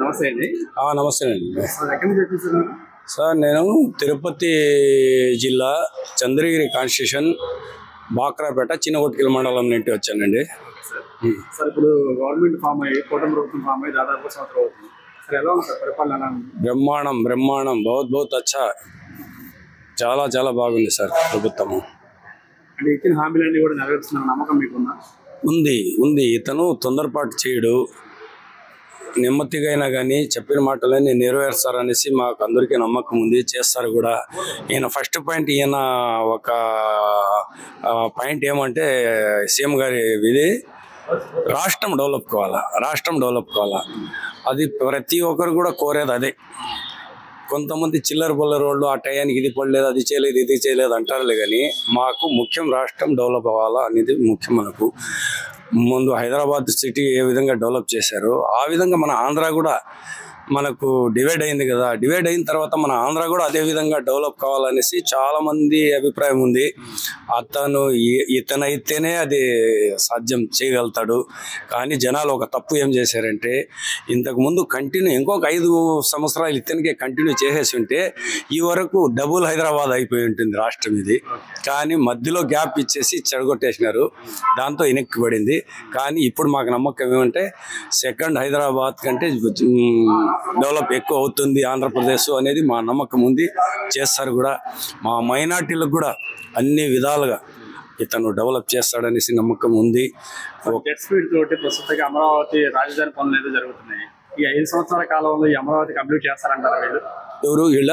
నమస్తే అండి. నమస్తే అండి. ఎక్కడి నుంచి వచ్చేసారు సార్? నేను తిరుపతి జిల్లా చంద్రగిరి కాన్స్టిట్యూషన్ బాక్రాపేట చిన్నగొట్టికల్ మండలం నుండి వచ్చానండి. సార్ ఇప్పుడు గవర్నమెంట్ ఫామ్ అయ్యి కూటమి ప్రభుత్వం ఫామ్ అయ్యి దాదాపు సంవత్సరం అవుతుంది. సార్ ఎలా ఉంది సార్ పరిపాలన? ఎలా ఉంది? బ్రహ్మాండం బహుత్ అచ్చా, చాలా చాలా బాగుంది సార్ ప్రభుత్వము. అంటే ఇచ్చిన హామీలన్నీ కూడా నెరవేరుస్తున్న నమ్మకం మీకుందా? ఉంది. ఇతను తొందరపాటు చేయడు, నెమ్మదిగా అయినా కానీ చెప్పిన మాటలన్నీ నెరవేరుస్తారనేసి మాకు అందరికీ నమ్మకం ఉంది. చేస్తారు కూడా. ఈయన ఫస్ట్ పాయింట్, ఈయన ఒక పాయింట్ ఏమంటే సీఎం గారి ఇది రాష్ట్రం డెవలప్ కావాలా. అది ప్రతి ఒక్కరు కూడా కోరేది అదే. కొంతమంది చిల్లర పొల్లర వాళ్ళు ఆ టయానికి ఇది పడలేదు, అది చేయలేదు, ఇది చేయలేదు అంటారులే, కానీ మాకు ముఖ్యం రాష్ట్రం డెవలప్ అవ్వాలా అనేది ముఖ్యం. మనకు ముందు హైదరాబాద్ సిటీ ఏ విధంగా డెవలప్ చేశారో ఆ విధంగా మన ఆంధ్ర కూడా మనకు డివైడ్ అయింది కదా. డివైడ్ అయిన తర్వాత మన ఆంధ్ర కూడా అదే విధంగా డెవలప్ కావాలనేసి చాలా మంది అభిప్రాయం ఉంది. ఇతనైతేనే అది సాధ్యం చేయగలుగుతాడు. కానీ జనాలు ఒక తప్పు ఏం చేశారంటే, ఇంతకుముందు కంటిన్యూ ఇంకొక 5 సంవత్సరాలు ఇతనికే కంటిన్యూ చేసేసి ఉంటే ఈ వరకు డబుల్ హైదరాబాద్ అయిపోయి ఉంటుంది రాష్ట్రం ఇది. కానీ మధ్యలో గ్యాప్ ఇచ్చేసి చెడగొట్టేసినారు, దాంతో వెనక్కి పడింది. కానీ ఇప్పుడు మాకు నమ్మకం ఏమంటే సెకండ్ హైదరాబాద్ కంటే డెవలప్ ఎక్కువ అవుతుంది ఆంధ్రప్రదేశ్ అనేది మా నమ్మకం ఉంది. చేస్తారు కూడా. మా మైనార్టీలకు కూడా అన్ని విధాలుగా ఇతను డెవలప్ చేస్తాడనేసి నమ్మకం ఉంది. జెట్ స్పీడ్ తోటి ప్రస్తుతంగా అమరావతి రాజధాని పనులు ఏదో జరుగుతున్నాయి. ఈ 5 సంవత్సరాల కాలంలో ఈ అమరావతి కంప్లీట్ చేస్తారంటారా వీళ్ళు? ఎవరు వీళ్ళ?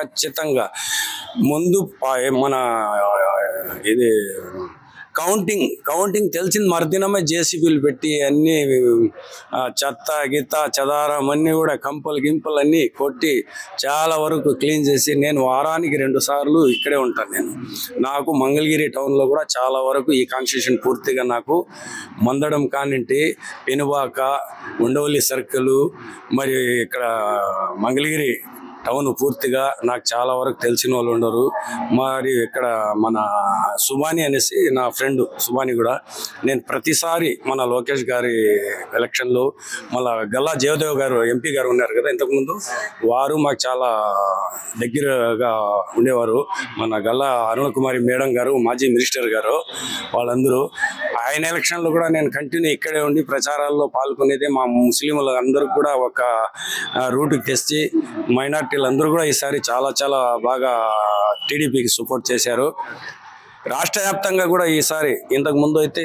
ఖచ్చితంగా ముందు మన ఇది కౌంటింగ్ తెలిసిన మరుదినమే జేసీబీలు పెట్టి అన్ని చెత్త గీత చెదారం అన్నీ కూడా గింపలు అన్నీ కొట్టి చాలా వరకు క్లీన్ చేసి, నేను వారానికి 2 సార్లు ఇక్కడే ఉంటాను. నాకు మంగళగిరి టౌన్లో కూడా చాలా వరకు ఈ కాన్స్టిట్యూషన్ పూర్తిగా నాకు మందడం కానింటి, పెనుబాక, ఉండవల్లి సర్కిల్, మరి ఇక్కడ మంగళగిరి టౌన్ పూర్తిగా నాకు చాలా వరకు తెలిసిన వాళ్ళు ఉండరు. మరి ఇక్కడ మన సుబాని అనేసి నా ఫ్రెండ్ సుబాని కూడా, నేను ప్రతిసారి మన లోకేష్ గారి ఎలక్షన్లో మళ్ళా గల్లా జయదేవ్ గారు ఎంపీ గారు ఉన్నారు కదా ఇంతకుముందు, వారు మాకు చాలా దగ్గరగా ఉండేవారు. మన గల్లా అరుణ కుమారి మేడం గారు, మాజీ మినిస్టర్ గారు, వాళ్ళందరూ ఆయన ఎలక్షన్లో కూడా నేను కంటిన్యూ ఇక్కడే ఉండి ప్రచారాల్లో పాల్గొనేది. మా ముస్లింలు అందరూ కూడా ఒక రూట్కి తెచ్చి మైనార్టీలందరూ కూడా ఈసారి చాలా చాలా బాగా టీడీపీకి సపోర్ట్ చేశారు. రాష్ట్ర వ్యాప్తంగా కూడా ఈసారి, ఇంతకు ముందు అయితే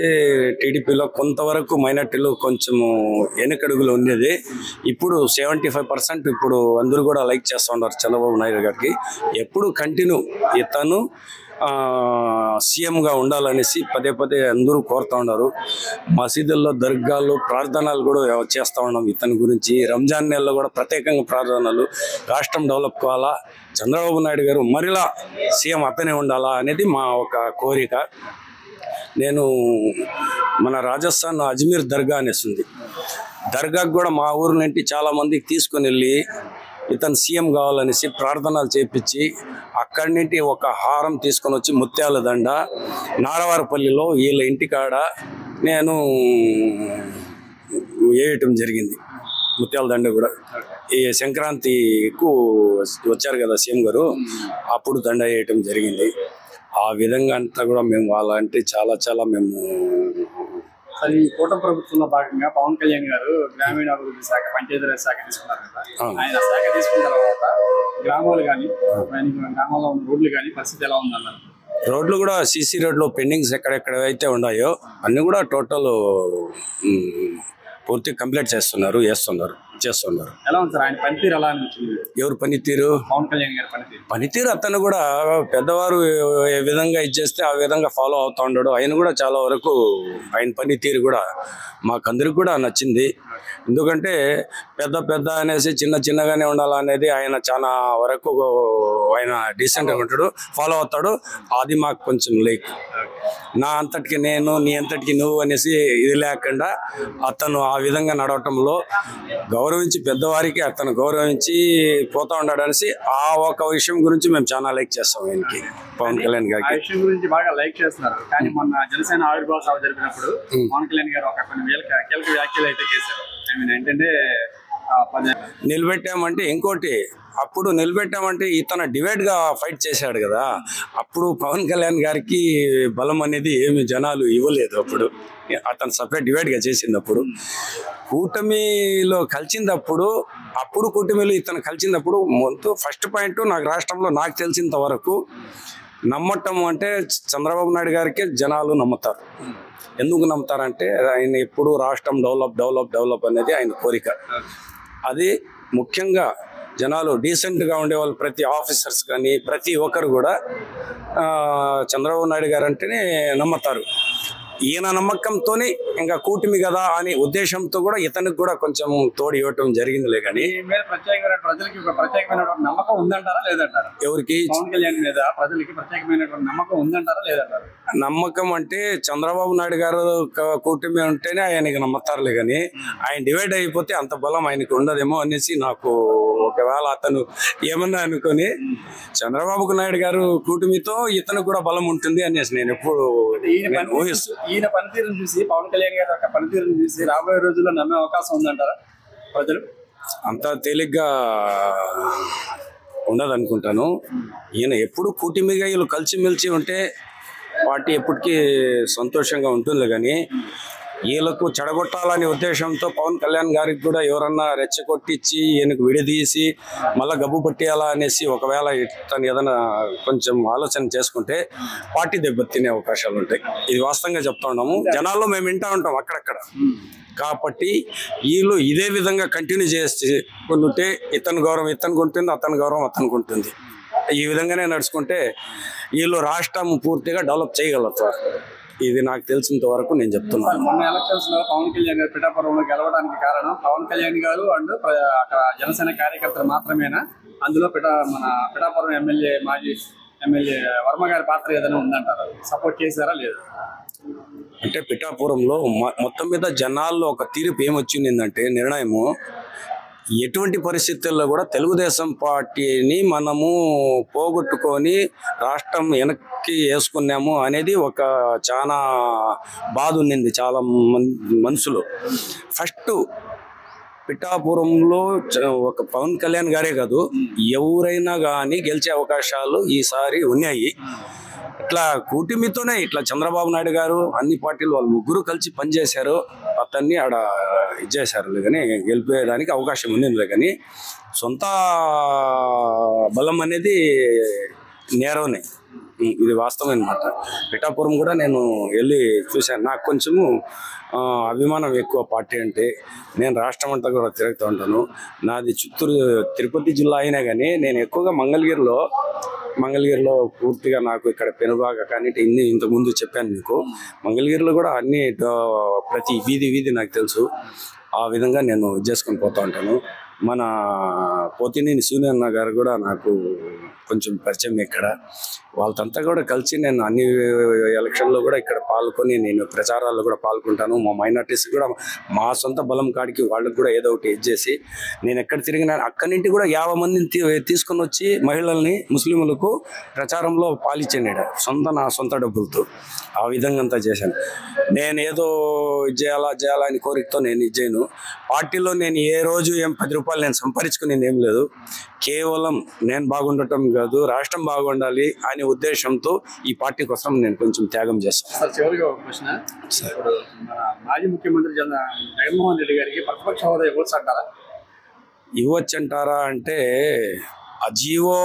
టీడీపీలో కొంతవరకు మైనార్టీలు కొంచెము వెనుకడుగులు ఉండేది. ఇప్పుడు 75% ఇప్పుడు అందరూ కూడా లైక్ చేస్తూ ఉన్నారు చంద్రబాబు నాయుడు గారికి. ఎప్పుడు కంటిన్యూ ఇతను సీఎంగా ఉండాలనేసి పదే అందరూ కోరుతూ ఉన్నారు. మసీదుల్లో దర్గాల్లో ప్రార్థనలు కూడా చేస్తూ ఉన్నాం ఇతని గురించి. రంజాన్ నెలలో కూడా ప్రత్యేకంగా ప్రార్థనలు. రాష్ట్రం డెవలప్ కావాలా, చంద్రబాబు నాయుడు గారు మరిలా సీఎం అతనే ఉండాలా అనేది మా ఒక కోరిక. నేను మన రాజస్థాన్ అజ్మీర్ దర్గా అనేసి ఉంది, దర్గాకు కూడా మా ఊరు నుండి చాలా మందికి తీసుకొని వెళ్ళి ఇతను సీఎం కావాలనేసి ప్రార్థనలు చేపించి, అక్కడి నుండి ఒక హారం తీసుకొని వచ్చి ముత్యాల దండ నారవారపల్లిలో వీళ్ళ ఇంటికాడ నేను వేయటం జరిగింది. ముత్యాల దండ కూడా ఈ సంక్రాంతికు వచ్చారు కదా సీఎం గారు, అప్పుడు దండ వేయటం జరిగింది. ఆ విధంగా అంతా కూడా మేము వాళ్ళంటే చాలా చాలా మేము. అసలు ఈ కూటమి ప్రభుత్వంలో భాగంగా పవన్ కళ్యాణ్ గారు గ్రామీణాభివృద్ధి శాఖ, పంచాయతీరాజ్ శాఖ తీసుకున్నారు కదా. ఆయన శాఖ తీసుకున్న తర్వాత గ్రామాలు కానీ గ్రామాల్లో ఉన్న రోడ్లు కానీ పరిస్థితి ఎలా ఉందన్నారు? రోడ్లు కూడా సీసీ రోడ్లు పెండింగ్స్ ఎక్కడెక్కడైతే ఉన్నాయో అన్నీ కూడా టోటల్ పూర్తి కంప్లీట్ చేస్తున్నారు. ఎలా ఉంది సార్ ఆయన పనితీరు? ఎలా అనిపించింది? ఎవరు పనితీరు? పవన్ కళ్యాణ్ గారి పనితీరు అతను కూడా పెద్దవారు ఏ విధంగా ఇచ్చేస్తే ఆ విధంగా ఫాలో అవుతూ ఉన్నాడు. ఆయన కూడా చాలా వరకు ఆయన పనితీరు కూడా మాకందరికి కూడా నచ్చింది. ఎందుకంటే పెద్ద అనేసి చిన్నగానే ఉండాలనేది ఆయన చాలా వరకు ఆయన డీసెంట్గా ఉంటాడు, ఫాలో అవుతాడు. అది మాకు కొంచెం లైక్ నా అంతటికి నేను, నీ అంతటికి నువ్వు అనేసి ఇది లేకుండా అతను ఆ విధంగా నడవటంలో గౌరవించి, పెద్దవారికి అతను గౌరవించి పోతా ఉన్నాడు అనేసి ఆ ఒక విషయం గురించి మేము చాలా లైక్ చేస్తాం ఆయనకి, పవన్ కళ్యాణ్ గారికి. ఆ విషయం గురించి బాగా లైక్ చేస్తున్నారు. కానీ మొన్న జనసేన ఆవిర్భావ సభ జరిపినప్పుడు పవన్ కళ్యాణ్ గారు ఒక కొన్ని కీలక వ్యాఖ్యలు అయితే చేశారు. ఏంటంటే నిలబెట్టామంటే ఇంకోటి, అప్పుడు నిలబెట్టామంటే ఇతను డివైడ్ గా ఫైట్ చేశాడు కదా, అప్పుడు పవన్ కళ్యాణ్ గారికి బలం అనేది ఏమి జనాలు ఇవ్వలేదు. అప్పుడు అతను సపరేట్ డివైడ్ గా చేసినప్పుడు, కూటమిలో కలిసినప్పుడు, అప్పుడు కూటమిలో ఇతను కలిసినప్పుడు ముందు ఫస్ట్ పాయింట్ నాకు రాష్ట్రంలో నాకు తెలిసినంత వరకు నమ్మటం అంటే చంద్రబాబు నాయుడు గారికే జనాలు నమ్ముతారు. ఎందుకు నమ్ముతారంటే ఆయన ఎప్పుడు రాష్ట్రం డెవలప్ అనేది ఆయన కోరిక. అది ముఖ్యంగా జనాలు డీసెంట్గా ఉండేవాళ్ళు, ప్రతి ఆఫీసర్స్ కానీ ప్రతి ఒక్కరు కూడా చంద్రబాబు నాయుడు గారు అంటేనే నమ్ముతారు. ఈయన నమ్మకంతోనే ఇంకా కూటమి కదా అనే ఉద్దేశంతో కూడా ఇతనికి కూడా కొంచెం తోడు ఇవ్వటం జరిగిందిలే. కానీ ప్రత్యేకమైన ప్రజలకి ఒక ప్రత్యేకమైన నమ్మకం ఉందంటారా లేదంటారా? ఎవరికి? పవన్ కళ్యాణ్ మీద ప్రజలకి ప్రత్యేకమైనటువంటి నమ్మకం ఉందంటారా లేదంటారా? నమ్మకం అంటే చంద్రబాబు నాయుడు గారు కూటమి ఉంటేనే ఆయనకి నమ్ముతారులే. కానీ ఆయన డివైడ్ అయిపోతే అంత బలం ఆయనకి ఉండదేమో అనేసి నాకు, ఒకవేళ అతను ఏమన్నా అనుకొని చంద్రబాబు నాయుడు గారు కూటమితో ఇతను కూడా బలం ఉంటుంది అనేసి నేను ఎప్పుడు ఊహిస్తాను. ఈయన పనితీరును చూసి, పవన్ కళ్యాణ్ గారి యొక్క పనితీరును చూసి రాబోయే రోజుల్లో నమ్మే అవకాశం ఉందంటారా ప్రజలు? అంత తేలిగ్గా ఉండదు అనుకుంటాను. ఈయన ఎప్పుడు కూటమిగా వీళ్ళు కలిసిమెలిసి ఉంటే పార్టీ ఎప్పటికీ సంతోషంగా ఉంటుంది. కానీ వీళ్ళకు చెడగొట్టాలనే ఉద్దేశంతో పవన్ కళ్యాణ్ గారికి కూడా ఎవరన్నా రెచ్చగొట్టించి ఈయనకు విడదీసి మళ్ళీ గబ్బు పట్టేయాలా అనేసి ఒకవేళ తను ఏదైనా కొంచెం ఆలోచన చేసుకుంటే పార్టీ దెబ్బతినే అవకాశాలు ఉంటాయి. ఇది వాస్తవంగా చెప్తా ఉన్నాము, జనాల్లో మేము వింటా ఉంటాం అక్కడక్కడ. కాబట్టి వీళ్ళు ఇదే విధంగా కంటిన్యూ చేస్తే ఉంటే ఇతని గౌరవం ఇతనికి ఉంటుంది, అతని గౌరవం అతనికి ఉంటుంది. ఈ విధంగానే నడుచుకుంటే వీళ్ళు రాష్ట్రం పూర్తిగా డెవలప్ చేయగలుగుతారు. ఇది నాకు తెలిసినంత వరకు నేను చెప్తున్నాను. మొన్న ఎలక్షన్స్ లో పవన్ కళ్యాణ్ గారు పిఠాపురంలో గెలవడానికి కారణం పవన్ కళ్యాణ్ గారు అండ్ అక్కడ జనసేన కార్యకర్తలు మాత్రమేనా? అందులో మన పిఠాపురం మాజీ ఎమ్మెల్యే వర్మ గారి పాత్ర ఏదైనా ఉందంటారా? సపోర్ట్ చేశారా లేదా? అంటే పిఠాపురంలో మొత్తం మీద జనాల్లో ఒక తీర్పు ఏమొచ్చిందంటే, నిర్ణయము ఎటువంటి పరిస్థితుల్లో కూడా తెలుగుదేశం పార్టీని మనము పోగొట్టుకొని రాష్ట్రం వెనక్కి వేసుకున్నాము అనేది ఒక చాలా బాధ ఉన్నింది చాలా మనసులో. ఫస్ట్ పిఠాపురంలో ఒక పవన్ కళ్యాణ్ గారే కాదు, ఎవరైనా కానీ గెలిచే అవకాశాలు ఈసారి ఉన్నాయి. ఇట్లా కూటమితోనే ఇట్లా చంద్రబాబు నాయుడు గారు అన్ని పార్టీలు వాళ్ళు ముగ్గురు కలిసి పనిచేశారు, అతన్ని ఆడ ఇచ్చేశారు. కానీ గెలిపేయడానికి అవకాశం ఉంది. కానీ సొంత బలం అనేది నేరవనే, ఇది వాస్తవం అనమాట. పిఠాపురం కూడా నేను వెళ్ళి చూశాను. నాకు కొంచెము అభిమానం ఎక్కువ పార్టీ అంటే. నేను రాష్ట్రం అంతా కూడా తిరుగుతూ ఉంటాను. నాది చిత్తూరు తిరుపతి జిల్లా అయినా కానీ నేను ఎక్కువగా మంగళగిరిలో పూర్తిగా నాకు ఇక్కడ పెనుబాగా కానీ ఇంతకుముందు చెప్పాను మీకు. మంగళగిరిలో కూడా అన్ని ప్రతి వీధి నాకు తెలుసు. ఆ విధంగా నేను చేసుకొని పోతూ ఉంటాను. మన పోతినేని సూర్యన్న గారు కూడా నాకు కొంచెం పరిచయం ఇక్కడ. వాళ్ళంతా కూడా కలిసి నేను అన్ని ఎలక్షన్లో కూడా ఇక్కడ పాల్గొని నేను ప్రచారాల్లో కూడా పాల్గొంటాను. మా మైనార్టీస్ కూడా మా సొంత బలం కాడికి వాళ్ళకి కూడా ఏదో ఒకటి ఇచ్చేసి నేను ఎక్కడ తిరిగినా అక్కడి నుండి కూడా 50 మందిని తీసుకొని వచ్చి మహిళల్ని ముస్లింలకు ప్రచారంలో పాలిచ్చాను నా సొంత డబ్బులతో. ఆ విధంగా అంతా చేశాను. నేను ఏదో చేయాలా అని కోరికతో నేను ఇచ్చాను. పార్టీలో నేను ఏ రోజు 10 రూపాయలు నేను సంపాదించుకునేది ఏం లేదు. కేవలం నేను బాగుండటం కాదు, రాష్ట్రం బాగుండాలి అనే ఉద్దేశంతో ఈ పార్టీ కోసం నేను కొంచెం త్యాగం చేస్తాను. సార్, చివరిగా ఒక ప్రశ్న. ఇప్పుడు మాజీ ముఖ్యమంత్రి జగన్మోహన్ రెడ్డి గారికి ప్రతిపక్ష హోదా ఇవ్వచ్చు అంటారా? ఇవ్వచ్చు అంటారా అంటే, ఆ జీవో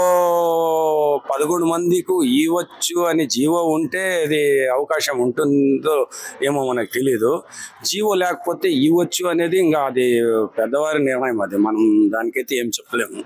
11 మందికి ఇవ్వచ్చు అని జీవో ఉంటే అది అవకాశం ఉంటుందో ఏమో మనకు తెలియదు. జీవో లేకపోతే ఇవ్వచ్చు అనేది ఇంకా అది పెద్దవారి నిర్ణయం. అది మనం దానికైతే ఏం చెప్పలేము.